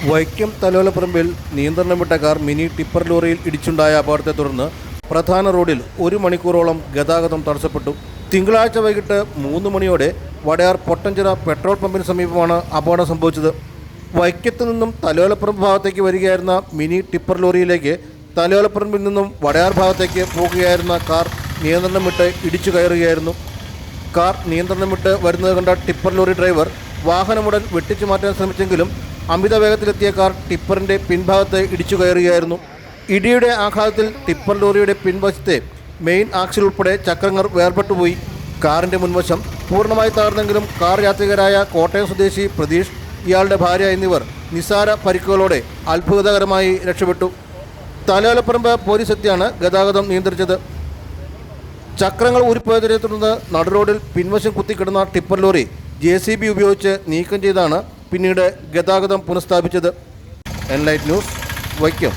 വൈക്കം തലോലപ്പറമ്പിൽ നിയന്ത്രണം വിട്ട car mini tipper ലോറിയിൽ ഇടിച്ചുണ്ടായ അപകടത്തെ തുടർന്ന് പ്രധാന റോഡിൽ 1 മണിക്കൂറോളം ഗതാഗതം തടസ്സപ്പെട്ടു. തിങ്കളാഴ്ച വൈകിട്ട് 3 മണിയോടെ വടയാർ പൊട്ടഞ്ചിറ പെട്രോൾ പമ്പിന് സമീപമാണ് അപകടം സംഭവിച്ചത്. വൈക്കത്ത് നിന്നും തലോലപ്പറമ്പ് ഭാഗത്തേക്ക് വരികയായിരുന്ന മിനി ടിപ്പർ ലോറിയിലേക്ക് തലോലപ്പറമ്പിൽ നിന്നും വടയാർ ഭാഗത്തേക്ക് പോകുകയായിരുന്ന കാർ നിയന്ത്രണം വിട്ട് ഇടിച്ചു കയറുകയായിരുന്നു. കാർ നിയന്ത്രണം വിട്ട് വരുന്നത് കണ്ട ടിപ്പർ ലോറി ഡ്രൈവർ വാഹനമുടൻ വെട്ടിച്ചു മാറ്റാൻ ശ്രമിച്ചെങ്കിലും അമിത വേഗത്തിലെത്തിയ കാർ ടിപ്പറിൻ്റെ പിൻഭാഗത്ത് ഇടിച്ചു കയറുകയായിരുന്നു. ഇടിയുടെ ആഘാതത്തിൽ ടിപ്പർ ലോറിയുടെ പിൻവശത്തെ മെയിൻ ആക്സിൽ ഉൾപ്പെടെ ചക്രങ്ങൾ വേർപെട്ടുപോയി. കാറിൻ്റെ മുൻവശം പൂർണ്ണമായി തകർന്നെങ്കിലും കാർ യാത്രികരായ കോട്ടയം സ്വദേശി പ്രതീഷ്, ഇയാളുടെ ഭാര്യ എന്നിവർ നിസ്സാര പരിക്കുകളോടെ അത്ഭുതകരമായി രക്ഷപ്പെട്ടു. തലോലപ്പറമ്പ് പോലീസ് എത്തിയാണ് ഗതാഗതം നിയന്ത്രിച്ചത്. ചക്രങ്ങൾ ഊരിപ്പോയതിനെ തുടർന്ന് നടുറോഡിൽ പിൻവശം കുത്തിക്കിടന്ന ടിപ്പർ ലോറി JCB ഉപയോഗിച്ച് നീക്കം ചെയ്താണ് പിന്നീട് ഗതാഗതം പുനഃസ്ഥാപിച്ചത്. Enlight news, Vaikom.